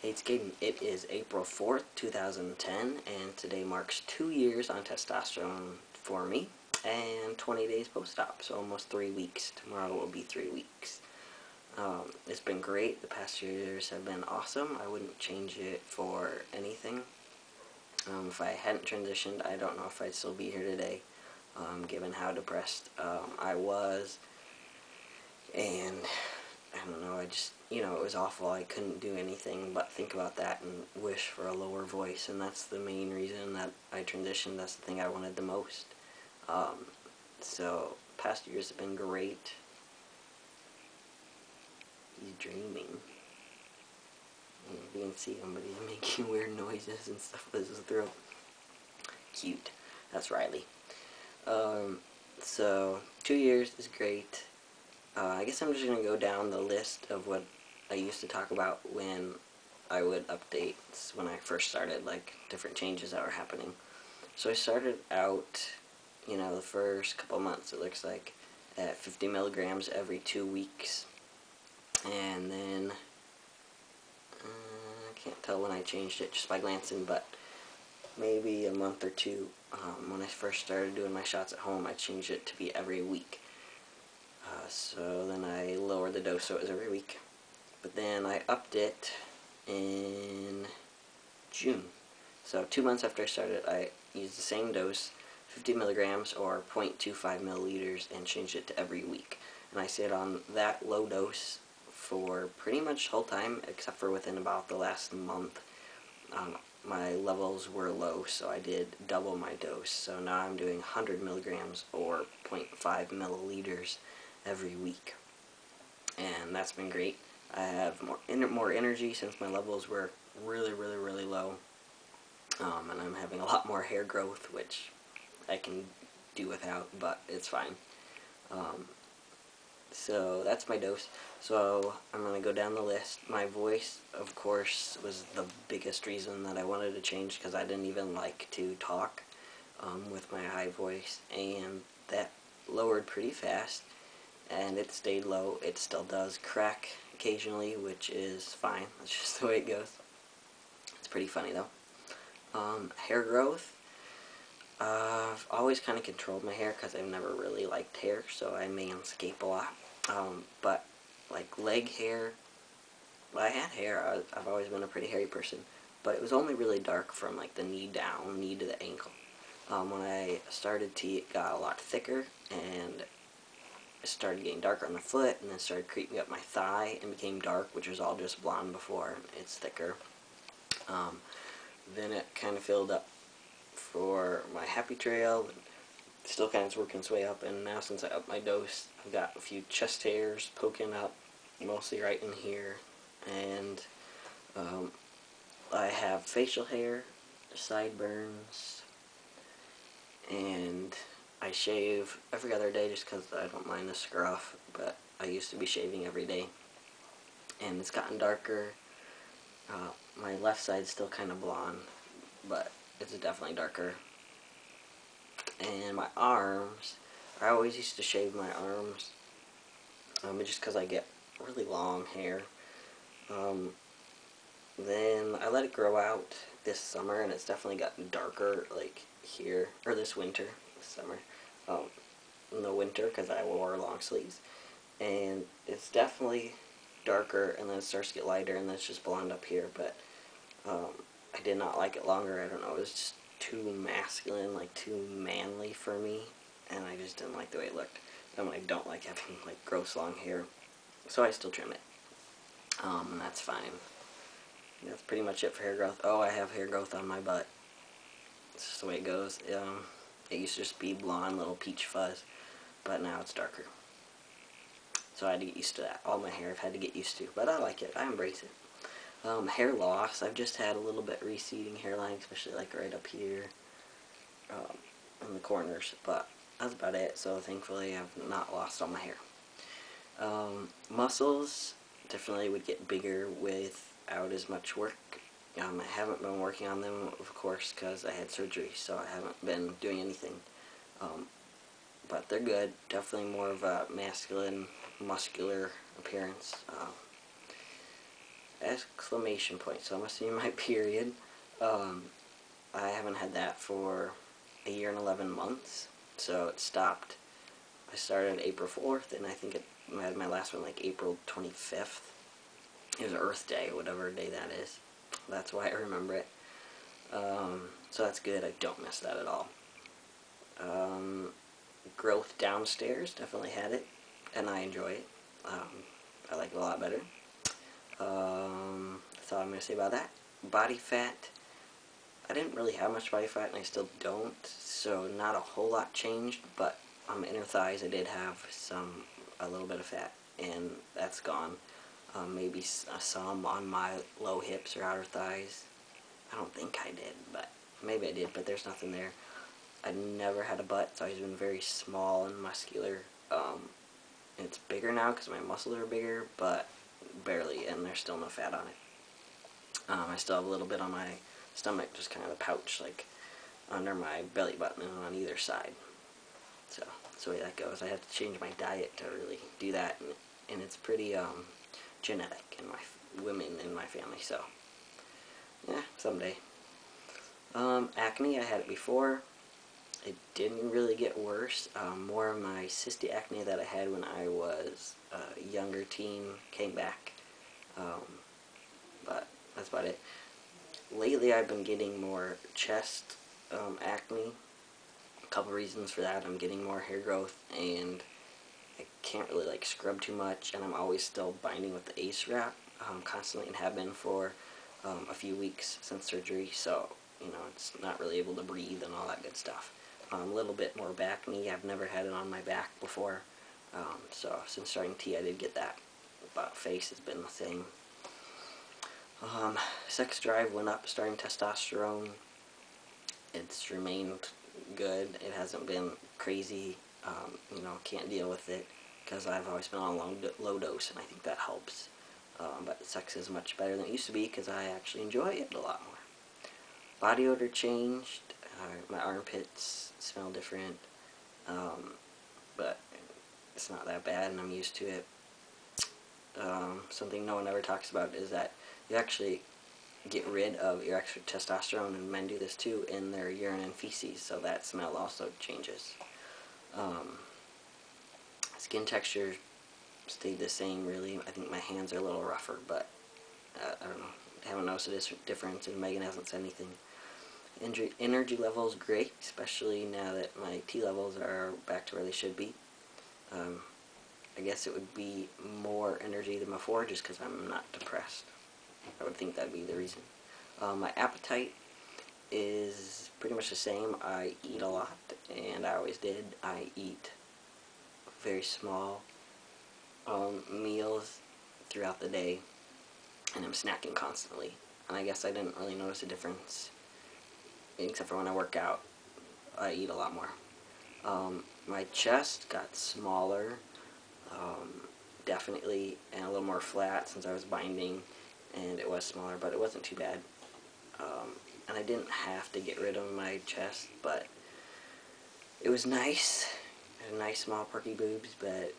Hey, it's Kaden. It is April 4th, 2010, and today marks 2 years on testosterone for me, and 20 days post-op, so almost 3 weeks. Tomorrow will be 3 weeks. It's been great. The past 2 years have been awesome. I wouldn't change it for anything. If I hadn't transitioned, I don't know if I'd still be here today, given how depressed I was, and I don't know, it was awful. I couldn't do anything but think about that and wish for a lower voice, and that's the main reason that I transitioned. That's the thing I wanted the most. So, past years have been great. He's dreaming. You can see him, but he's making weird noises and stuff with his throat. Cute. That's Riley. So, 2 years is great. I guess I'm just going to go down the list of what I used to talk about when I would update when I first started, like different changes that were happening. So I started out, the first couple months, it looks like, at 50 milligrams every 2 weeks. And then, I can't tell when I changed it just by glancing, but maybe a month or two, when I first started doing my shots at home, I changed it to be every week. So then I lowered the dose so it was every week. But then I upped it in June. So 2 months after I started, I used the same dose, 50 milligrams or 0.25 milliliters, and changed it to every week. And I stayed on that low dose for pretty much the whole time, except for within about the last month. My levels were low, so I did double my dose. So now I'm doing 100 milligrams or 0.5 milliliters every week, and that's been great. I have more energy since my levels were really low, and I'm having a lot more hair growth, which I can do without, but it's fine. So that's my dose. So I'm going to go down the list. My voice, of course, was the biggest reason that I wanted to change, because I didn't even like to talk with my high voice, and that lowered pretty fast. And it stayed low. It still does crack occasionally, which is fine. That's just the way it goes. It's pretty funny though. Hair growth. I've always kind of controlled my hair because I've never really liked hair, so I manscape a lot. But like leg hair, well, I had hair. I've always been a pretty hairy person, but it was only really dark from like the knee down, knee to the ankle. When I started to, it got a lot thicker, and it started getting darker on the foot, and then started creeping up my thigh and became dark, which was all just blonde before. It's thicker. Then it kind of filled up for my happy trail, and still kind of working its way up, and now since I upped my dose, I've got a few chest hairs poking up, mostly right in here, and I have facial hair, sideburns, and I shave every other day just because I don't mind the scruff, but I used to be shaving every day. And it's gotten darker. My left side's still kind of blonde, but it's definitely darker. And my arms, I always used to shave my arms, just because I get really long hair. Then I let it grow out this summer, and it's definitely gotten darker, like here, or this winter, this summer, in the winter, because I wore long sleeves, and it's definitely darker, and then it starts to get lighter, and then it's just blonde up here, but I did not like it longer. I don't know, it was just too masculine, like too manly for me, and I just didn't like the way it looked. And I don't like having like gross long hair, so I still trim it, and that's fine. That's pretty much it for hair growth. Oh, I have hair growth on my butt. It's just the way it goes. It used to just be blonde, little peach fuzz, but now it's darker. So I had to get used to that. All my hair I've had to get used to, but I like it. I embrace it. Hair loss. I've just had a little bit receding hairline, especially like right up here, in the corners, but that's about it. So thankfully I've not lost all my hair. Muscles definitely would get bigger without as much work. I haven't been working on them, of course, because I had surgery, so I haven't been doing anything. But they're good. Definitely more of a masculine, muscular appearance. exclamation point, so it must be my period. I haven't had that for a year and 11 months, so it stopped. I started April 4th, and I think I had my last one like April 25th. It was Earth Day, whatever day that is. That's why I remember it. So that's good. I don't miss that at all. Growth downstairs, definitely had it, and I enjoy it. I like it a lot better. That's all I'm going to say about that. Body fat. I didn't really have much body fat, and I still don't, so not a whole lot changed, but on my inner thighs I did have a little bit of fat, and that's gone. Maybe some on my low hips or outer thighs. I don't think I did, but maybe I did, but there's nothing there. I never had a butt. It's always been very small and muscular. It's bigger now because my muscles are bigger, but barely, and there's still no fat on it. I still have a little bit on my stomach, just kind of a pouch, like under my belly button and on either side. So that's the way that goes. I have to change my diet to really do that, and it's pretty genetic in my women in my family. So yeah, someday. Acne, I had it before. It didn't really get worse. More of my cystic acne that I had when I was a younger teen came back. But that's about it. Lately I've been getting more chest acne. A couple reasons for that. I'm getting more hair growth, and I can't really like scrub too much, and I'm always still binding with the Ace wrap constantly, and have been for a few weeks since surgery, so you know, it's not really able to breathe and all that good stuff. A little bit more back knee. I've never had it on my back before, so since starting T I did get that, but face has been the same. Sex drive went up starting testosterone. It's remained good. It hasn't been crazy. You know, can't deal with it because I've always been on low dose, and I think that helps. But sex is much better than it used to be because I actually enjoy it a lot more. Body odor changed. My armpits smell different, but it's not that bad, and I'm used to it. Something no one ever talks about is that you actually get rid of your extra testosterone, and men do this too, in their urine and feces, so that smell also changes. Skin texture stayed the same, really. I think my hands are a little rougher, but I don't know. I haven't noticed a difference, and Megan hasn't said anything. Energy levels great, especially now that my T levels are back to where they should be. I guess it would be more energy than before just because I'm not depressed. I would think that would be the reason. My appetite is pretty much the same. I eat a lot, and I always did. I eat very small meals throughout the day, and I'm snacking constantly. And I guess I didn't really notice a difference, except for when I work out. I eat a lot more. My chest got smaller, definitely, and a little more flat since I was binding, and it was smaller, but it wasn't too bad. And I didn't have to get rid of my chest, but it was nice. I had nice small perky boobs, but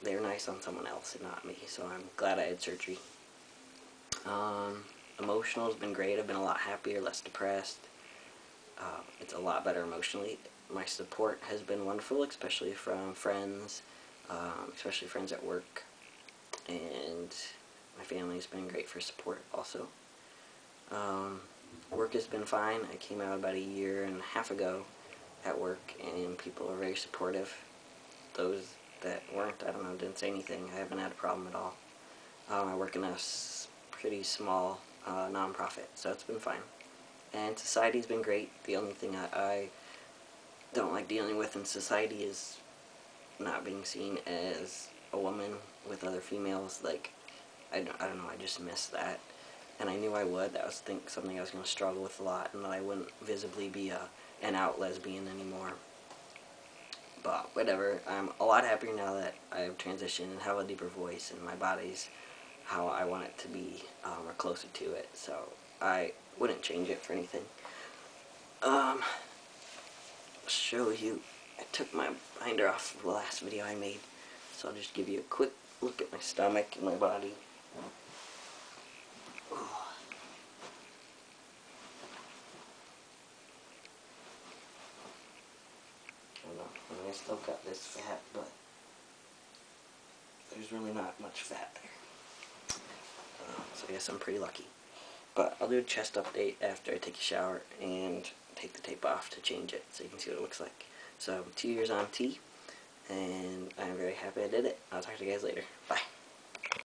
they were nice on someone else and not me, so I'm glad I had surgery. Emotional has been great. I've been a lot happier, less depressed. It's a lot better emotionally. My support has been wonderful, especially from friends, especially friends at work, and my family has been great for support also. Work has been fine. I came out about a year and a half ago at work, and people are very supportive. Those that weren't, I don't know, didn't say anything. I haven't had a problem at all. I work in a pretty small non-profit, so it's been fine. And society's been great. The only thing I don't like dealing with in society is not being seen as a woman with other females. Like, I don't know, I just miss that. And I knew I would. That was something I was going to struggle with a lot, and that I wouldn't visibly be an out lesbian anymore. But whatever, I'm a lot happier now that I've transitioned and have a deeper voice, and my body's how I want it to be, or closer to it. So I wouldn't change it for anything. I'll show you. I took my binder off of the last video I made, so I'll just give you a quick look at my stomach and my body. And I still got this fat, but there's really not much fat there. So I guess I'm pretty lucky. But I'll do a chest update after I take a shower and take the tape off to change it so you can see what it looks like. So 2 years on T, and I'm very happy I did it. I'll talk to you guys later. Bye.